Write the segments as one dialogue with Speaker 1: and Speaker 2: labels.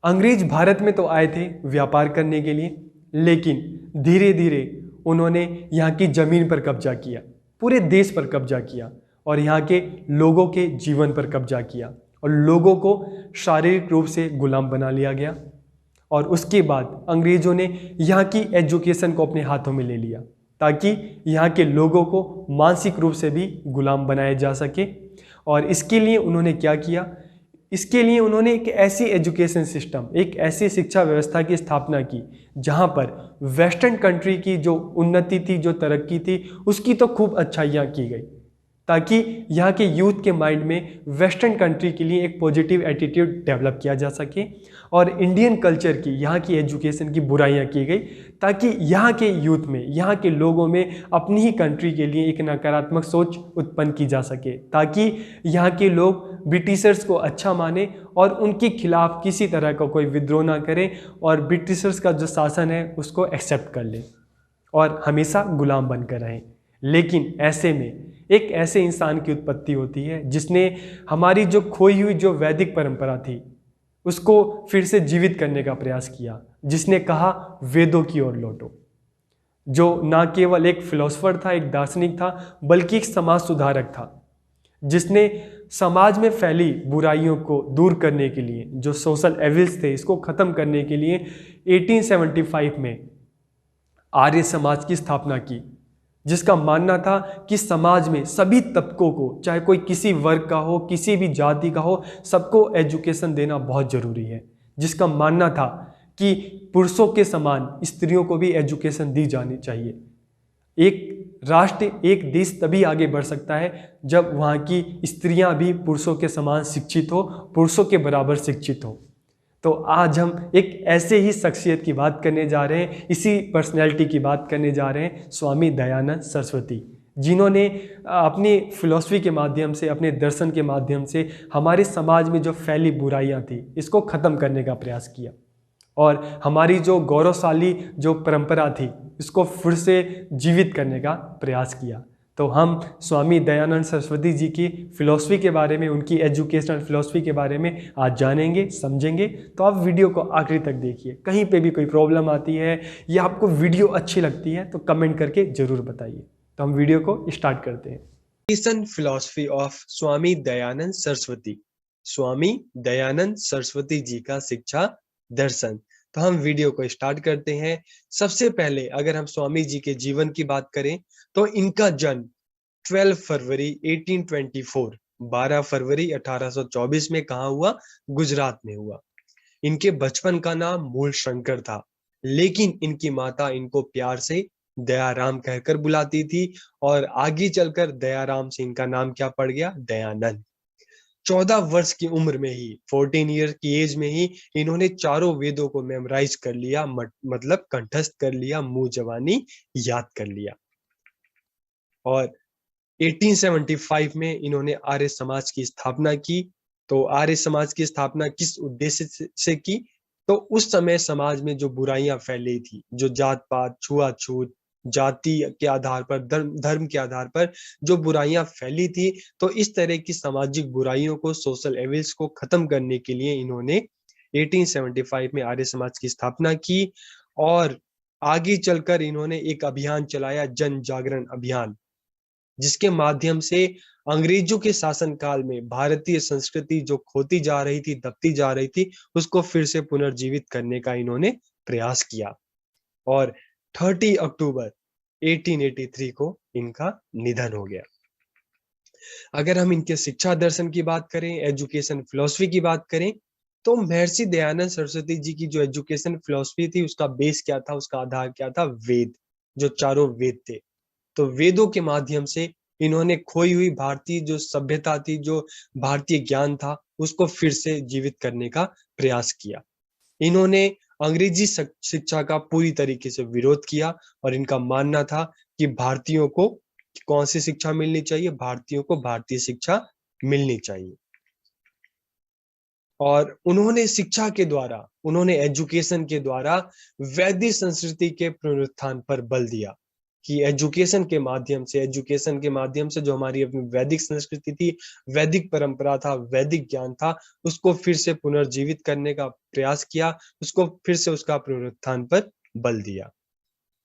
Speaker 1: अंग्रेज भारत में तो आए थे व्यापार करने के लिए, लेकिन धीरे धीरे उन्होंने यहाँ की जमीन पर कब्जा किया, पूरे देश पर कब्जा किया और यहाँ के लोगों के जीवन पर कब्जा किया और लोगों को शारीरिक रूप से गुलाम बना लिया गया। और उसके बाद अंग्रेजों ने यहाँ की एजुकेशन को अपने हाथों में ले लिया ताकि यहाँ के लोगों को मानसिक रूप से भी गुलाम बनाया जा सके। और इसके लिए उन्होंने क्या किया, इसके लिए उन्होंने एक ऐसी एजुकेशन सिस्टम, एक ऐसी शिक्षा व्यवस्था की स्थापना की जहाँ पर वेस्टर्न कंट्री की जो उन्नति थी, जो तरक्की थी, उसकी तो खूब अच्छाइयाँ की गई ताकि यहाँ के यूथ के माइंड में वेस्टर्न कंट्री के लिए एक पॉजिटिव एटीट्यूड डेवलप किया जा सके और इंडियन कल्चर की, यहाँ की एजुकेशन की बुराइयाँ की गई ताकि यहाँ के यूथ में, यहाँ के लोगों में अपनी ही कंट्री के लिए एक नकारात्मक सोच उत्पन्न की जा सके ताकि यहाँ के लोग ब्रिटिशर्स को अच्छा माने और उनके खिलाफ किसी तरह का कोई विद्रोह ना करें और ब्रिटिशर्स का जो शासन है उसको एक्सेप्ट कर लें और हमेशा गुलाम बनकर रहें। लेकिन ऐसे में एक ऐसे इंसान की उत्पत्ति होती है जिसने हमारी जो खोई हुई जो वैदिक परंपरा थी उसको फिर से जीवित करने का प्रयास किया, जिसने कहा वेदों की ओर लौटो, जो ना केवल एक फिलोसफर था, एक दार्शनिक था, बल्कि एक समाज सुधारक था, जिसने समाज में फैली बुराइयों को दूर करने के लिए, जो सोशल एविल्स थे, इसको खत्म करने के लिए 1875 में आर्य समाज की स्थापना की, जिसका मानना था कि समाज में सभी तबकों को, चाहे कोई किसी वर्ग का हो, किसी भी जाति का हो, सबको एजुकेशन देना बहुत जरूरी है। जिसका मानना था कि पुरुषों के समान स्त्रियों को भी एजुकेशन दी जानी चाहिए। एक राष्ट्र, एक देश तभी आगे बढ़ सकता है जब वहाँ की स्त्रियां भी पुरुषों के समान शिक्षित हो, पुरुषों के बराबर शिक्षित हो। तो आज हम एक ऐसे ही शख्सियत की बात करने जा रहे हैं, इसी पर्सनैलिटी की बात करने जा रहे हैं, स्वामी दयानंद सरस्वती, जिन्होंने अपनी फिलॉसफी के माध्यम से, अपने दर्शन के माध्यम से हमारे समाज में जो फैली बुराइयां थी इसको ख़त्म करने का प्रयास किया और हमारी जो गौरवशाली जो परंपरा थी इसको फिर से जीवित करने का प्रयास किया। तो हम स्वामी दयानंद सरस्वती जी की फिलॉसफी के बारे में, उनकी एजुकेशनल फिलॉसफी के बारे में आज जानेंगे, समझेंगे। तो आप वीडियो को आखिरी तक देखिए। कहीं पे भी कोई प्रॉब्लम आती है या आपको वीडियो अच्छी लगती है तो कमेंट करके जरूर बताइए। तो हम वीडियो को स्टार्ट करते हैं। एजुकेशन फिलॉसफी ऑफ स्वामी दयानंद सरस्वती, स्वामी दयानंद सरस्वती जी का शिक्षा दर्शन। तो हम वीडियो को स्टार्ट करते हैं। सबसे पहले अगर हम स्वामी जी के जीवन की बात करें तो इनका जन्म 12 फरवरी 1824, 12 फरवरी 1824 में कहाँ हुआ? गुजरात में हुआ। इनके बचपन का नाम मूल शंकर था, लेकिन इनकी माता इनको प्यार से दयाराम कहकर बुलाती थी और आगे चलकर दयाराम से इनका नाम क्या पड़ गया? दयानंद। 14 वर्ष की उम्र में ही, 14 ईयर की एज में ही इन्होंने चारों वेदों को मेमोराइज कर लिया, मतलब कंठस्थ कर लिया, मुंह जबानी याद कर लिया। और 1875 में इन्होंने आर्य समाज की स्थापना की। तो आर्य समाज की स्थापना किस उद्देश्य से की? तो उस समय समाज में जो बुराइयां फैली थी, जो जात पात, छुआछूत, जाति के आधार पर, धर्म के आधार पर जो बुराइयां फैली थी, तो इस तरह की सामाजिक बुराइयों को, सोशल एविल्स को खत्म करने के लिए इन्होंने 1875 में आर्य समाज की स्थापना की। और आगे चलकर इन्होंने एक अभियान चलाया, जन जागरण अभियान, जिसके माध्यम से अंग्रेजों के शासनकाल में भारतीय संस्कृति जो खोती जा रही थी, दबती जा रही थी, उसको फिर से पुनर्जीवित करने का इन्होंने प्रयास किया। और 30 अक्टूबर 1883 को इनका निधन हो गया। अगर हम इनके शिक्षा दर्शन की बात करें, एजुकेशन फिलॉसफी की बात करें, तो महर्षि दयानंद सरस्वती जी की जो एजुकेशन फिलॉसफी थी उसका बेस क्या था, उसका आधार क्या था? वेद, जो चारों वेद थे। तो वेदों के माध्यम से इन्होंने खोई हुई भारतीय जो सभ्यता थी, जो भारतीय ज्ञान था, उसको फिर से जीवित करने का प्रयास किया। इन्होंने अंग्रेजी शिक्षा का पूरी तरीके से विरोध किया और इनका मानना था कि भारतीयों को कौन सी शिक्षा मिलनी चाहिए? भारतीयों को भारतीय शिक्षा मिलनी चाहिए। और उन्होंने शिक्षा के द्वारा, उन्होंने एजुकेशन के द्वारा वैदिक संस्कृति के पुनरुत्थान पर बल दिया कि एजुकेशन के माध्यम से जो हमारी अपनी वैदिक संस्कृति थी, वैदिक परंपरा था, वैदिक ज्ञान था, उसको फिर से पुनर्जीवित करने का प्रयास किया, उसको फिर से उसका पुनरुत्थान पर बल दिया।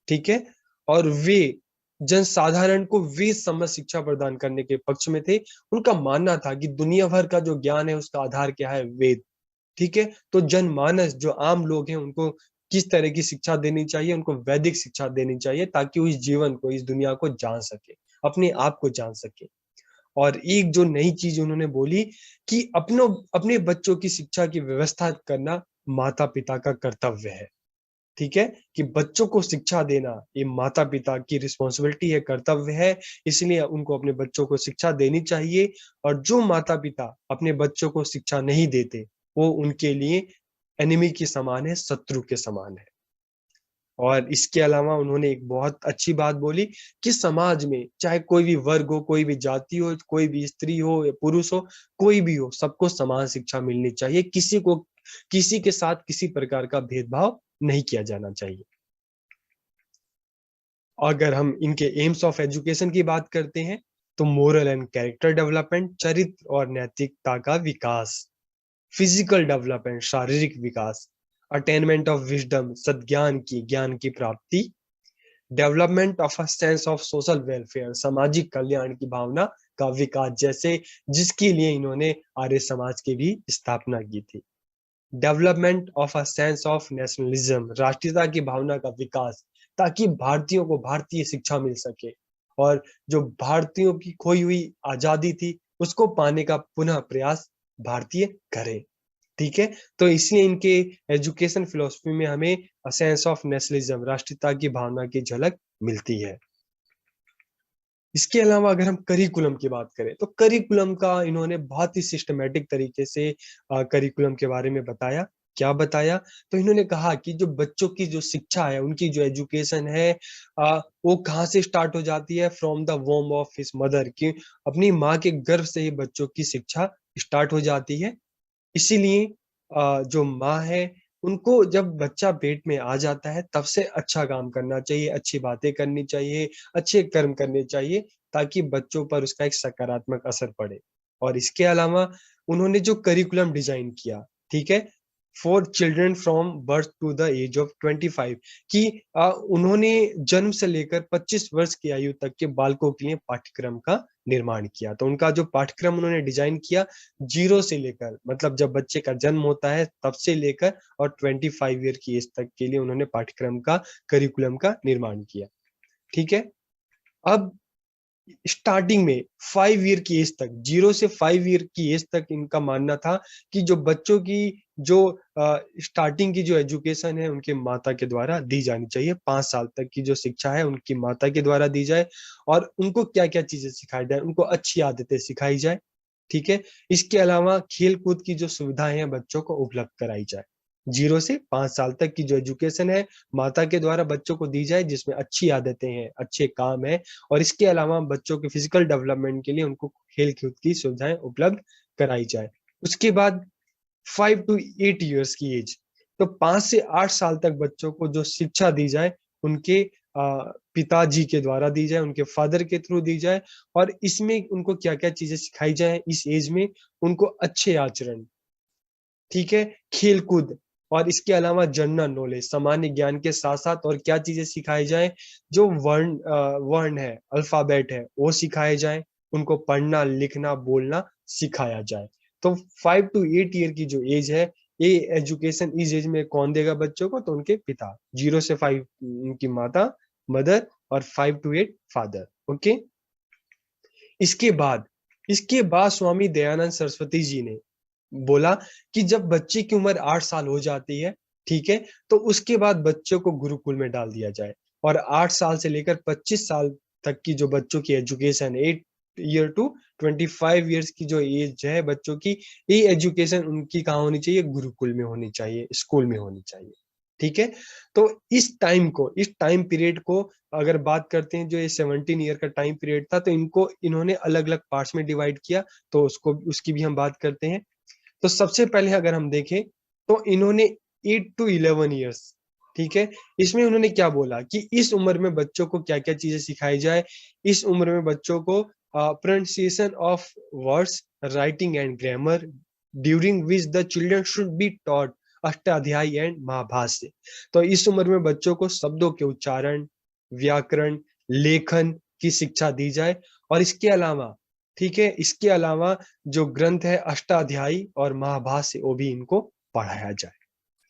Speaker 1: ठीक है। और वे जनसाधारण को वे समझ शिक्षा प्रदान करने के पक्ष में थे। उनका मानना था कि दुनिया भर का जो ज्ञान है उसका आधार क्या है? वेद। ठीक है। तो जनमानस जो आम लोग हैं उनको किस तरह की शिक्षा देनी चाहिए? उनको वैदिक शिक्षा देनी चाहिए ताकि वो इस जीवन को, इस दुनिया को जान सके, अपने आप को जान सके। और एक जो नई चीज उन्होंने बोली कि अपने बच्चों की शिक्षा की व्यवस्था करना माता पिता का कर्तव्य है। ठीक है। कि बच्चों को शिक्षा देना ये माता पिता की रिस्पॉन्सिबिलिटी है, कर्तव्य है। इसलिए उनको अपने बच्चों को शिक्षा देनी चाहिए। और जो माता पिता अपने बच्चों को शिक्षा नहीं देते वो उनके लिए एनिमी के समान है, शत्रु के समान है। और इसके अलावा उन्होंने एक बहुत अच्छी बात बोली कि समाज में चाहे कोई भी वर्ग हो, कोई भी जाति हो, कोई भी स्त्री हो या पुरुष हो, कोई भी हो, सबको समान शिक्षा मिलनी चाहिए। किसी के साथ किसी प्रकार का भेदभाव नहीं किया जाना चाहिए। अगर हम इनके एम्स ऑफ एजुकेशन की बात करते हैं तो मोरल एंड कैरेक्टर डेवलपमेंट, चरित्र और नैतिकता का विकास, फिजिकल डेवलपमेंट, शारीरिक विकास, अटेनमेंट ऑफ विजडम, ज्ञान की प्राप्ति, development of a sense of social welfare, सामाजिक कल्याण की भावना का विकास, जैसे जिसके लिए इन्होंने आर्य समाज की भी स्थापना की थी। Development of a sense of nationalism, राष्ट्रीयता की भावना का विकास, ताकि भारतीयों को भारतीय शिक्षा मिल सके और जो भारतीयों की खोई हुई आजादी थी उसको पाने का पुनः प्रयास भारतीय करें। ठीक है। तो इसलिए इनके एजुकेशन फिलोसफी में हमें सेंस ऑफ नेशनलिज्म, राष्ट्रीयता की भावना की झलक मिलती है। इसके अलावा अगर हम करिकुलम की बात करें तो करिकुलम का इन्होंने बहुत ही सिस्टमेटिक तरीके से करिकुलम के बारे में बताया। क्या बताया? तो इन्होंने कहा कि जो बच्चों की जो शिक्षा है, उनकी जो एजुकेशन है, वो कहाँ से स्टार्ट हो जाती है? From the वोम of his mother, की अपनी माँ के गर्भ से ही बच्चों की शिक्षा स्टार्ट हो जाती है। इसीलिए जो माँ है उनको जब बच्चा पेट में आ जाता है तब से अच्छा काम करना चाहिए, अच्छी बातें करनी चाहिए, अच्छे कर्म करने चाहिए ताकि बच्चों पर उसका एक सकारात्मक असर पड़े। और इसके अलावा उन्होंने जो करिकुलम डिजाइन किया, ठीक है, for children from birth to the age of 25, कि उन्होंने जन्म से लेकर 25 वर्ष की आयु तक के बालकों के लिए पाठ्यक्रम का निर्माण किया। तो उनका जो पाठ्यक्रम उन्होंने डिजाइन किया, जीरो से लेकर, मतलब जब बच्चे का जन्म होता है तब से लेकर और 25 ईयर की एज तक के लिए उन्होंने पाठ्यक्रम का, करिकुलम का निर्माण किया। ठीक है। अब स्टार्टिंग में 5 ईयर की एज तक, 0 से 5 ईयर की एज तक इनका मानना था कि जो बच्चों की जो स्टार्टिंग की जो एजुकेशन है उनके माता के द्वारा दी जानी चाहिए। 5 साल तक की जो शिक्षा है उनकी माता के द्वारा दी जाए और उनको क्या क्या चीजें सिखाई जाए, उनको अच्छी आदतें सिखाई जाए। ठीक है। इसके अलावा खेल कूद की जो सुविधाएं हैं बच्चों को उपलब्ध कराई जाए। 0 से 5 साल तक की जो एजुकेशन है माता के द्वारा बच्चों को दी जाए, जिसमें अच्छी आदतें हैं, अच्छे काम है। और इसके अलावा बच्चों के फिजिकल डेवलपमेंट के लिए उनको खेल कूद की सुविधाएं उपलब्ध कराई जाए। उसके बाद 5 to 8 ईयर्स की एज, तो 5 से 8 साल तक बच्चों को जो शिक्षा दी जाए उनके पिताजी के द्वारा दी जाए, उनके फादर के थ्रू दी जाए। और इसमें उनको क्या क्या चीजें सिखाई जाए इस एज में? उनको अच्छे आचरण, ठीक है, खेल कूद, और इसके अलावा जनरल नॉलेज, सामान्य ज्ञान के साथ साथ और क्या चीजें सिखाई जाए? जो वर्ण है, अल्फाबेट है, वो सिखाए जाए। उनको पढ़ना लिखना बोलना सिखाया जाए। तो 5 to 8 ईयर की जो एज है, ये एजुकेशन इस एज में कौन देगा बच्चों को? तो उनके पिता। 0 से 5 उनकी माता, मदर, और 5 to 8 फादर। ओके। इसके बाद इसके बाद स्वामी दयानंद सरस्वती जी ने बोला कि जब बच्चे की उम्र 8 साल हो जाती है, ठीक है, तो उसके बाद बच्चों को गुरुकुल में डाल दिया जाए। और 8 साल से लेकर 25 साल तक की जो बच्चों की एजुकेशन, 8 ईयर to 25 ईयर्स की जो एज है बच्चों की, ये एजुकेशन उनकी कहाँ होनी चाहिए? गुरुकुल में होनी चाहिए, स्कूल में होनी चाहिए। ठीक है। तो इस टाइम पीरियड को अगर बात करते हैं, जो ये 17 ईयर का टाइम पीरियड था, तो इन्होंने अलग अलग पार्ट्स में डिवाइड किया। तो उसकी भी हम बात करते हैं। तो सबसे पहले अगर हम देखें तो इन्होंने 8 to 11 ईयर्स ठीक है। इसमें उन्होंने क्या बोला कि इस उम्र में बच्चों को क्या क्या चीजें सिखाई जाए। इस उम्र में बच्चों को pronunciation of words, writing and grammar, during which the children should be taught Ashtadhyayi and Mahabhashya. तो इस उम्र में बच्चों को शब्दों के उच्चारण, व्याकरण, लेखन की शिक्षा दी जाए। और इसके अलावा, ठीक है, इसके अलावा जो ग्रंथ है अष्टाध्यायी और महाभाष्य वो भी इनको पढ़ाया जाए।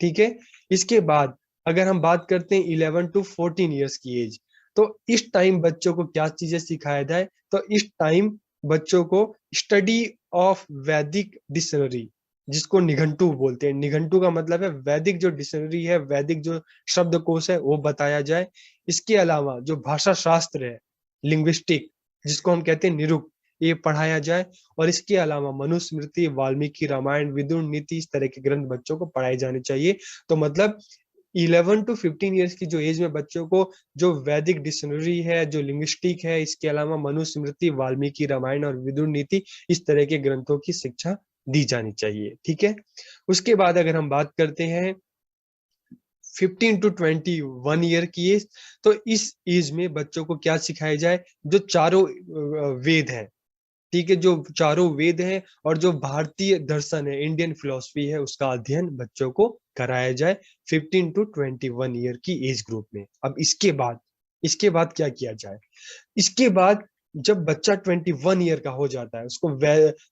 Speaker 1: ठीक है। इसके बाद अगर हम बात करते हैं 11 टू 14 ईयर्स की एज, तो इस टाइम बच्चों को क्या चीजें सिखाया जाए। तो इस टाइम बच्चों को स्टडी ऑफ वैदिक डिक्शनरी, जिसको निघंटू बोलते हैं, निघंटू का मतलब है वैदिक जो डिक्शनरी है, वैदिक जो शब्दकोश है वो बताया जाए। इसके अलावा जो भाषा शास्त्र है, लिंग्विस्टिक, जिसको हम कहते हैं निरुक्त, ये पढ़ाया जाए। और इसके अलावा मनुस्मृति, वाल्मीकि रामायण, विदुर नीति, इस तरह के ग्रंथ बच्चों को पढ़ाए जाने चाहिए। तो मतलब 11 टू 15 ईयर्स की जो एज में बच्चों को जो वैदिक डिक्शनरी है, जो लिंग्विस्टिक है, इसके अलावा मनुस्मृति, वाल्मीकि रामायण और विदुर नीति, इस तरह के ग्रंथों की शिक्षा दी जानी चाहिए। ठीक है। उसके बाद अगर हम बात करते हैं 15 टू 21 ईयर की एज, तो इस एज में बच्चों को क्या सिखाया जाए। जो चारों वेद है, ठीक है, जो चारों वेद हैं और जो भारतीय दर्शन है, इंडियन फिलोसफी है, उसका अध्ययन बच्चों को कराया जाए 15 टू 21 ईयर की एज ग्रुप में। अब इसके बाद क्या किया जाए। इसके बाद जब बच्चा 21 ईयर का हो जाता है, उसको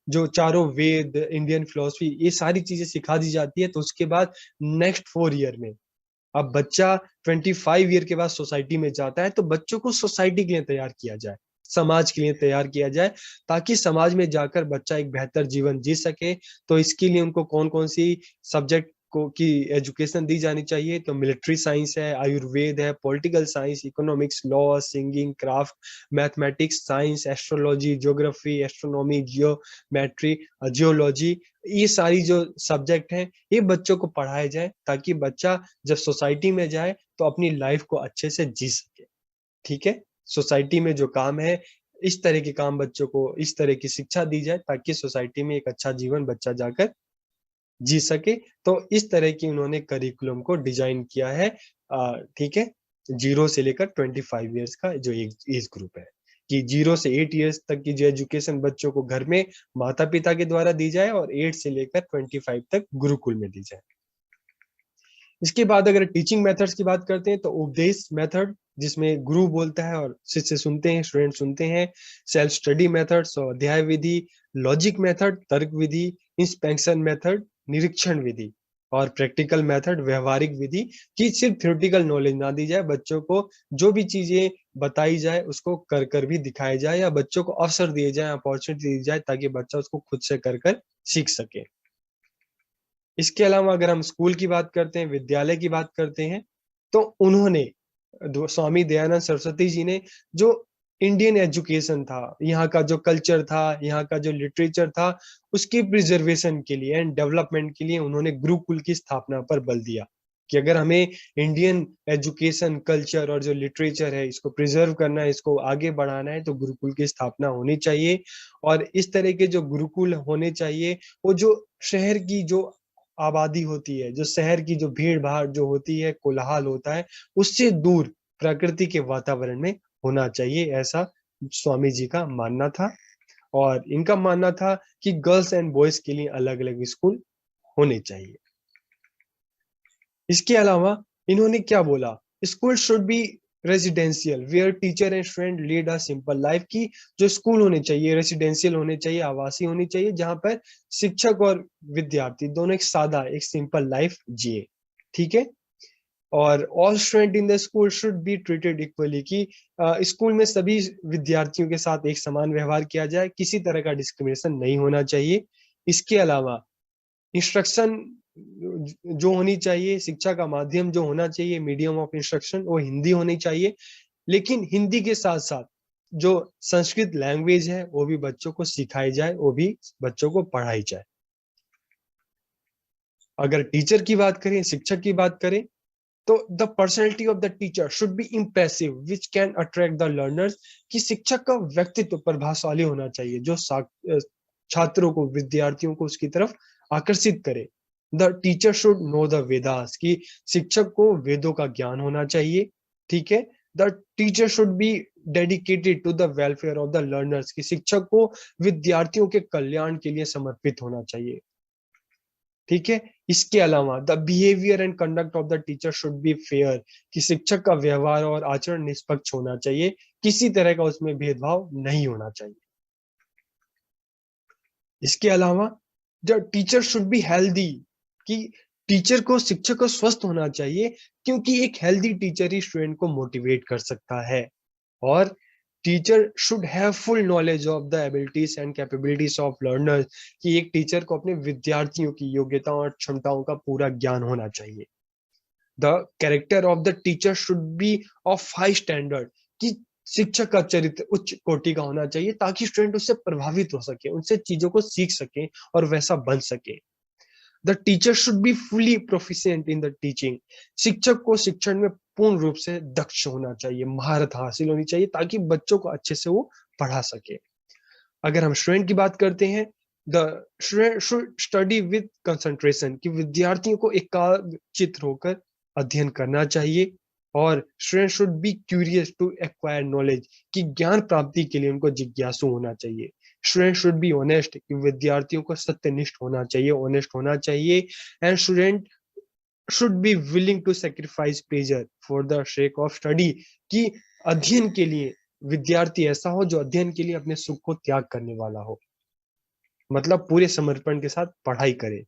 Speaker 1: जो चारों वेद, इंडियन फिलोसफी, ये सारी चीजें सिखा दी जाती है। तो उसके बाद नेक्स्ट 4 ईयर में अब बच्चा 25 ईयर के बाद सोसाइटी में जाता है। तो बच्चों को सोसाइटी के लिए तैयार किया जाए, समाज के लिए तैयार किया जाए, ताकि समाज में जाकर बच्चा एक बेहतर जीवन जी सके। तो इसके लिए उनको कौन कौन सी सब्जेक्ट को की एजुकेशन दी जानी चाहिए। तो मिलिट्री साइंस है, आयुर्वेद है, political science, economics, law, singing, craft, mathematics, science, astrology, geography, astronomy, geometry, geology, ये सारी जो सब्जेक्ट हैं ये बच्चों को पढ़ाए जाए, ताकि बच्चा जब सोसाइटी में जाए तो अपनी लाइफ को अच्छे से जी सके। ठीक है। सोसाइटी में जो काम है, इस तरह के काम बच्चों को, इस तरह की शिक्षा दी जाए, ताकि सोसाइटी में एक अच्छा जीवन बच्चा जाकर जी सके। तो इस तरह की उन्होंने करिकुलम को डिजाइन किया है। ठीक है। 0 से लेकर 25 ईयर्स का जो एज ग्रुप है, कि 0 से 8 ईयर्स तक की जो एजुकेशन बच्चों को घर में माता पिता के द्वारा दी जाए, और 8 से लेकर 25 तक गुरुकुल में दी जाए। इसके बाद अगर टीचिंग मेथड्स की बात करते हैं, तो उपदेश मेथड, जिसमें गुरु बोलता है और शिष्य सुनते हैं, स्टूडेंट सुनते हैं। सेल्फ स्टडी मेथड, स्वाध्याय विधि, लॉजिक मेथड, तर्क विधि, इंस्पेक्शन मेथड, निरीक्षण विधि, और प्रैक्टिकल मेथड, व्यवहारिक विधि। कि सिर्फ थ्योरेटिकल नॉलेज ना दी जाए, बच्चों को जो भी चीजें बताई जाए उसको कर कर भी दिखाया जाए, या बच्चों को अवसर दिए जाए, अपॉर्चुनिटी दी जाए, ताकि बच्चा उसको खुद से कर कर सीख सके। इसके अलावा अगर हम स्कूल की बात करते हैं, विद्यालय की बात करते हैं, तो उन्होंने स्वामी दयानंद सरस्वती जी ने जो इंडियन एजुकेशन था, यहाँ का जो कल्चर था, यहाँ का जो लिटरेचर था, उसकी प्रिजर्वेशन के लिए एंड डेवलपमेंट के लिए उन्होंने गुरुकुल की स्थापना पर बल दिया, कि अगर हमें इंडियन एजुकेशन, कल्चर और जो लिटरेचर है इसको प्रिजर्व करना है, इसको आगे बढ़ाना है, तो गुरुकुल की स्थापना होनी चाहिए। और इस तरह के जो गुरुकुल होने चाहिए, वो जो शहर की जो आबादी होती है, जो शहर की जो भीड़ भाड़ जो होती है, कोलाहल होता है, उससे दूर प्रकृति के वातावरण में होना चाहिए, ऐसा स्वामी जी का मानना था। और इनका मानना था कि गर्ल्स एंड बॉयज के लिए अलग अलग स्कूल होने चाहिए। इसके अलावा इन्होंने क्या बोला, school should be residential where teacher and student lead a simple life. की जो स्कूल होने चाहिए रेजिडेंशियल होने चाहिए, आवासीय होनी चाहिए, जहां पर शिक्षक और विद्यार्थी दोनों एक सादा, एक सिंपल लाइफ जिए। ठीक है। और all student in the school should be treated equally. की स्कूल में सभी विद्यार्थियों के साथ एक समान व्यवहार किया जाए, किसी तरह का डिस्क्रिमिनेशन नहीं होना चाहिए। इसके अलावा इंस्ट्रक्शन जो होनी चाहिए, शिक्षा का माध्यम जो होना चाहिए, मीडियम ऑफ इंस्ट्रक्शन, वो हिंदी होनी चाहिए। लेकिन हिंदी के साथ साथ जो संस्कृत लैंग्वेज है वो भी बच्चों को सिखाई जाए, वो भी बच्चों को पढ़ाई जाए। अगर टीचर की बात करें, शिक्षक की बात करें, तो the personality of the teacher should B impressive which can attract the learners. कि शिक्षक का व्यक्तित्व प्रभावशाली होना चाहिए, जो छात्रों को, विद्यार्थियों को उसकी तरफ आकर्षित करे। The teacher should know the Vedas, कि शिक्षक को वेदों का ज्ञान होना चाहिए, ठीक है। The teacher should be dedicated to the welfare of the learners, कि शिक्षक को विद्यार्थियों के कल्याण के लिए समर्पित होना चाहिए, ठीक है। इसके अलावा the behaviour and conduct of the teacher should be fair, कि शिक्षक का व्यवहार और आचरण निष्पक्ष होना चाहिए, किसी तरह का उसमें भेदभाव नहीं होना चाहिए। इसके अलावा the teacher should be healthy, कि टीचर को, शिक्षक को स्वस्थ होना चाहिए, क्योंकि एक हेल्दी टीचर ही स्टूडेंट को मोटिवेट कर सकता है। और teacher should have full knowledge of the abilities and capabilities of learners, कि एक टीचर को अपने विद्यार्थियों की योग्यताओं और क्षमताओं का पूरा ज्ञान होना चाहिए। The character of the teacher should B of high standard, कि शिक्षक का चरित्र उच्च कोटि का होना चाहिए, ताकि स्टूडेंट उससे प्रभावित हो सके, उनसे चीजों को सीख सके और वैसा बन सके। The teacher should be fully proficient in the teaching, शिक्षक को शिक्षण में पूर्ण रूप से दक्ष होना चाहिए, महारत हासिल होनी चाहिए, ताकि बच्चों को अच्छे से वो पढ़ा सके। अगर हम स्टूडेंट की बात करते हैं, the student should study with concentration, कि विद्यार्थियों को एकाग्रचित्त होकर अध्ययन करना चाहिए। और student should be curious to acquire knowledge, कि ज्ञान प्राप्ति के लिए उनको जिज्ञासु होना चाहिए। स्टूडेंट शुड बी ऑनेस्ट, कि विद्यार्थियों को सत्यनिष्ठ होना चाहिए, ऑनेस्ट होना चाहिए। And student should be willing to sacrifice pleasure for the sake of study, कि अध्ययन के लिए विद्यार्थी ऐसा हो जो अध्ययन के लिए अपने सुख को त्याग करने वाला हो, मतलब पूरे समर्पण के साथ पढ़ाई करे।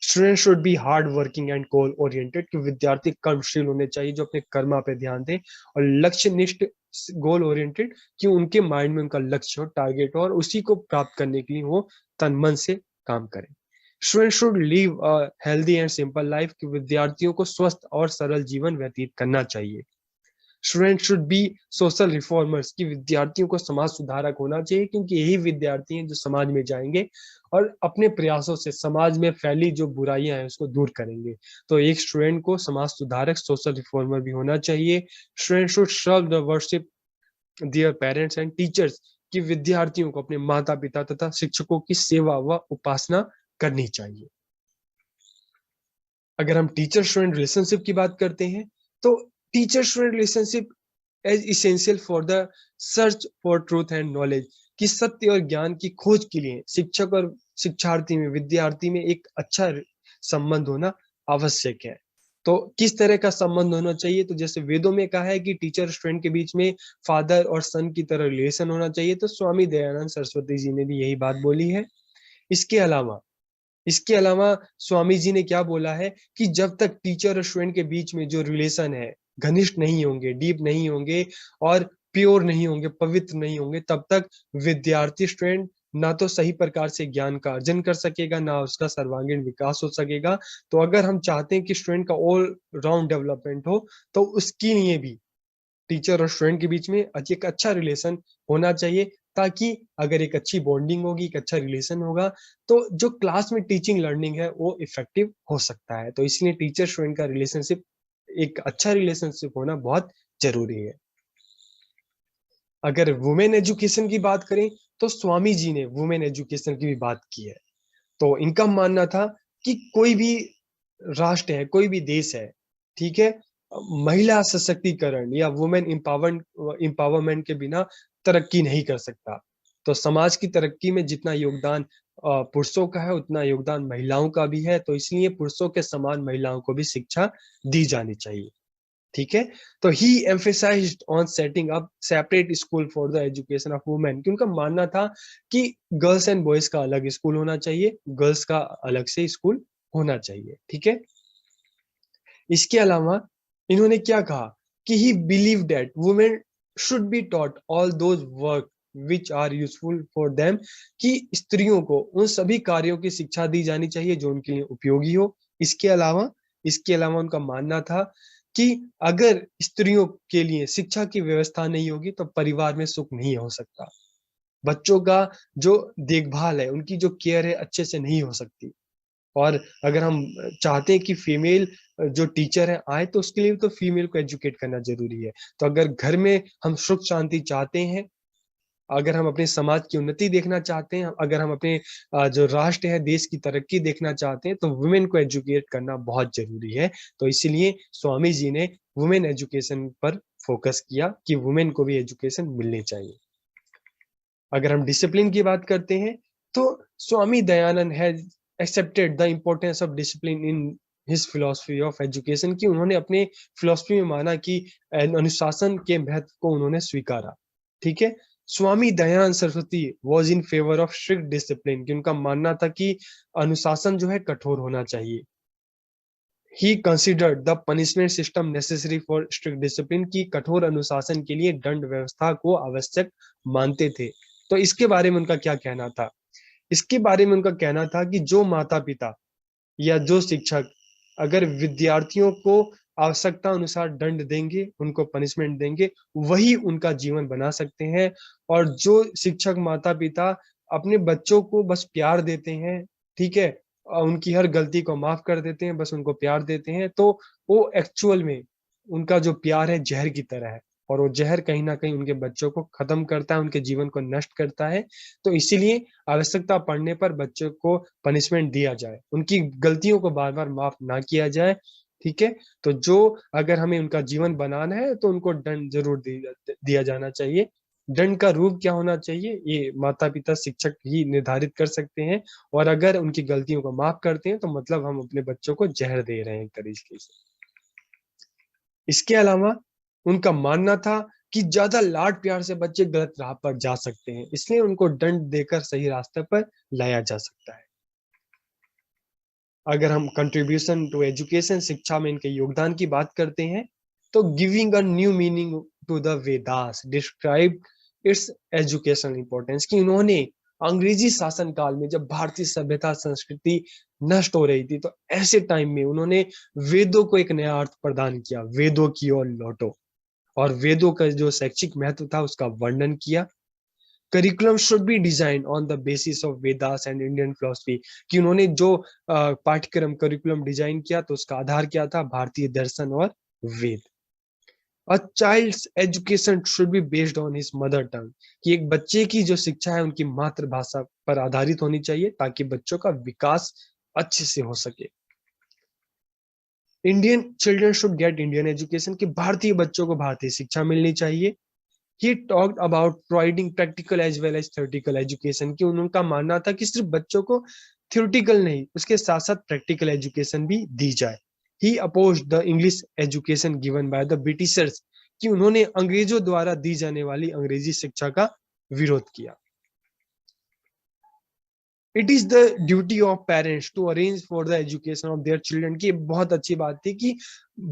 Speaker 1: Student should B hard working and goal oriented, कि विद्यार्थी कर्मशील होने चाहिए, जो अपने कर्मा पे ध्यान दें, और लक्ष्य निष्ठ, गोल ओरिएंटेड, कि उनके माइंड में उनका लक्ष्य हो, टारगेट हो, और उसी को प्राप्त करने के लिए वो तन मन से काम करें। Student should live a healthy and simple life, कि विद्यार्थियों को स्वस्थ और सरल जीवन व्यतीत करना चाहिए। Student should B social reformers, की विद्यार्थियों को समाज सुधारक होना चाहिए, क्योंकि यही विद्यार्थी हैं जो समाज में जाएंगे और अपने प्रयासों से समाज में फैली जो बुराइयां हैं उसको दूर करेंगे। तो एक स्टूडेंट को समाज सुधारक, सोशल रिफॉर्मर भी होना चाहिए। Student should serve the worship their parents and teachers, कि विद्यार्थियों को अपने माता पिता तथा शिक्षकों की सेवा व उपासना करनी चाहिए। अगर हम टीचर स्टूडेंट रिलेशनशिप की बात करते हैं, तो teacher student relationship as essential for the search for truth and knowledge, कि सत्य और ज्ञान की खोज के लिए शिक्षक और शिक्षार्थी में, विद्यार्थी में एक अच्छा संबंध होना आवश्यक है। तो किस तरह का संबंध होना चाहिए, तो जैसे वेदों में कहा है कि टीचर स्टूडेंट के बीच में फादर और सन की तरह रिलेशन होना चाहिए, तो स्वामी दयानंद सरस्वती जी ने भी यही बात बोली है। इसके अलावा इसके अलावा स्वामी जी ने क्या बोला है कि जब तक टीचर और स्टूडेंट के बीच में जो रिलेशन है घनिष्ठ नहीं होंगे, डीप नहीं होंगे और प्योर नहीं होंगे, पवित्र नहीं होंगे, तब तक विद्यार्थी स्टूडेंट ना तो सही प्रकार से ज्ञान का अर्जन कर सकेगा, ना उसका सर्वांगीण विकास हो सकेगा। तो अगर हम चाहते हैं कि स्टूडेंट का ऑल राउंड डेवलपमेंट हो, तो उसके लिए भी टीचर और स्टूडेंट के बीच में एक अच्छा रिलेशन होना चाहिए, ताकि अगर एक अच्छी बॉन्डिंग होगी, एक अच्छा रिलेशन होगा, तो जो क्लास में टीचिंग लर्निंग है वो इफेक्टिव हो सकता है। तो इसलिए टीचर स्टूडेंट का रिलेशनशिप, एक अच्छा रिलेशनशिप होना बहुत जरूरी है। अगर वुमेन एजुकेशन की बात करें, तो स्वामी जी ने वुमेन एजुकेशन की भी बात की है। तो इनका मानना था कि कोई भी राष्ट्र है, कोई भी देश है, ठीक है, महिला सशक्तिकरण या वुमेन एम्पावरमेंट के बिना तरक्की नहीं कर सकता। तो समाज की तरक्की में जितना योगदान पुरुषों का है, उतना योगदान महिलाओं का भी है। तो इसलिए पुरुषों के समान महिलाओं को भी शिक्षा दी जानी चाहिए, ठीक है। तो he emphasised on setting up separate school for the education of women, कि उनका मानना था कि गर्ल्स एंड बॉयज का अलग स्कूल होना चाहिए, गर्ल्स का अलग से स्कूल होना चाहिए, ठीक है। इसके अलावा इन्होंने क्या कहा कि he believe that women should be taught all those work which are useful for them, कि स्त्रियों को उन सभी कार्यों की शिक्षा दी जानी चाहिए जो उनके लिए उपयोगी हो। इसके अलावा उनका मानना था कि अगर स्त्रियों के लिए शिक्षा की व्यवस्था नहीं होगी तो परिवार में सुख नहीं हो सकता, बच्चों का जो देखभाल है, उनकी जो केयर है अच्छे से नहीं हो सकती। और अगर हम चाहते हैं कि फीमेल जो टीचर है आए, तो उसके लिए तो फीमेल को एजुकेट करना जरूरी है। तो अगर घर में हम सुख शांति चाहते हैं, अगर हम अपने समाज की उन्नति देखना चाहते हैं, अगर हम अपने जो राष्ट्र है, देश की तरक्की देखना चाहते हैं, तो वुमेन को एजुकेट करना बहुत ज़रूरी है। तो इसीलिए स्वामी जी ने वुमेन एजुकेशन पर फोकस किया कि वुमेन को भी एजुकेशन मिलनी चाहिए। अगर हम डिसिप्लिन की बात करते हैं, तो Swami Dayanand has accepted the importance of discipline in his philosophy of education कि उन्होंने अपने फिलॉसफी में माना कि अनुशासन के महत्व को उन्होंने स्वीकारा। ठीक है? Swami Dayanand Saraswati was in favour of strict discipline कि उनका मानना था कि अनुशासन जो है कठोर होना चाहिए। He considered the punishment system necessary for strict discipline की कठोर अनुशासन के लिए दंड व्यवस्था को आवश्यक मानते थे। तो इसके बारे में उनका क्या कहना था? इसके बारे में उनका कहना था कि जो माता-पिता या जो शिक्षक अगर विद्यार्थियों को आवश्यकता अनुसार दंड देंगे, उनको पनिशमेंट देंगे, वही उनका जीवन बना सकते हैं। और जो शिक्षक माता-पिता अपने बच्चों को बस प्यार देते हैं, ठीक है? उनकी हर गलती को माफ कर देते हैं, बस उनको प्यार देते हैं, तो वो एक्चुअल में उनका जो प्यार है ज़हर की तरह है और वो ज़हर कहीं न कहीं उनके बच्चों को खत्म करता है, उनके जीवन को नष्ट करता है। तो इसीलिए आवश्यकता पड़ने पर बच्चों को पनिशमेंट दिया जाए, उनकी गलतियों को बार-बार माफ ना किया जाए, ठीक है? तो जो अगर हमें उनका जीवन बनाना है तो उनको दंड ज़रूर दिया जाना चाहिए। दंड का रूप क्या होना चाहिए, ये माता-पिता, शिक्षक ही निर्धारित कर सकते हैं और अगर उनकी गलतियों को माफ करते हैं, तो मतलब हम अपने बच्चों को ज़हर दे रहे हैं एक तरीके से। इसके अलावा उनका मानना था कि ज़्यादा लाड-प्यार से बच्चे गलत राह पर जा सकते हैं, इसलिए उनको दंड देकर सही रास्ते पर लाया जा सकता है। अगर हम कंट्रीब्यूशन टू एजुकेशन, शिक्षा में इनके योगदान की बात करते हैं, तो giving a new meaning to the Vedas describe its educational importance कि उन्होंने अंग्रेजी शासन काल में जब भारतीय सभ्यता संस्कृति नष्ट हो रही थी, तो ऐसे टाइम में उन्होंने वेदों को एक नया अर्थ प्रदान किया, वेदों की ओर लौटो और वेदों का जो शैक्षिक महत्व था उसका वर्णन किया। Curriculum should be design on the basis of Vedas and Indian philosophy कि उन्होंने जो पाठ्यक्रम करिकुलम डिजाइन किया तो उसका आधार क्या था, भारतीय दर्शन और वेद। A child's education should be based on his mother tongue कि एक बच्चे की जो शिक्षा है उनकी मातृभाषा पर आधारित होनी चाहिए ताकि बच्चों का विकास अच्छे से हो सके। Indian children should get Indian education कि भारतीय बच्चों को भारतीय शिक्षा मिलनी चाहिए। He talked about providing practical as well as theoretical education कि उनका मानना था कि सिर्फ बच्चों को थ्योरेटिकल नहीं, उसके साथ साथ प्रैक्टिकल एजुकेशन भी दी जाए। He oppose the English education given by the Britishers कि उन्होंने अंग्रेजों द्वारा दी जाने वाली अंग्रेजी शिक्षा का विरोध किया। It is the duty of parents to arrange for the education of their children की बहुत अच्छी बात थी कि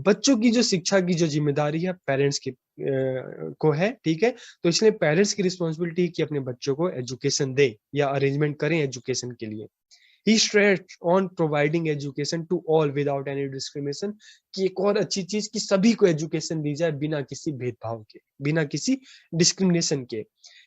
Speaker 1: बच्चों की जो शिक्षा की जो जिम्मेदारी है पेरेंट्स की को है, ठीक है? तो इसलिए पेरेंट्स की रिस्पॉन्सिबिलिटी कि अपने बच्चों को एजुकेशन दे या अरेंजमेंट करें एजुकेशन के लिए। He stressed on providing education to all without any discrimination कि एक और अच्छी चीज कि सभी को एजुकेशन दी जाए बिना किसी भेदभाव के, बिना किसी डिस्क्रिमिनेशन के।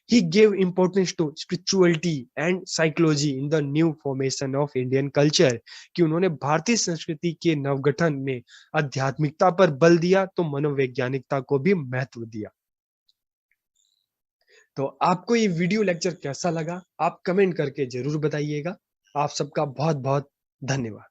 Speaker 1: He gave importance to spirituality and psychology in the new formation of Indian culture कि उन्होंने भारतीय संस्कृति के नवगठन में आध्यात्मिकता पर बल दिया तो मनोवैज्ञानिकता को भी महत्व दिया। तो आपको ये वीडियो लेक्चर कैसा लगा आप कमेंट करके जरूर बताइएगा। आप सबका बहुत बहुत धन्यवाद।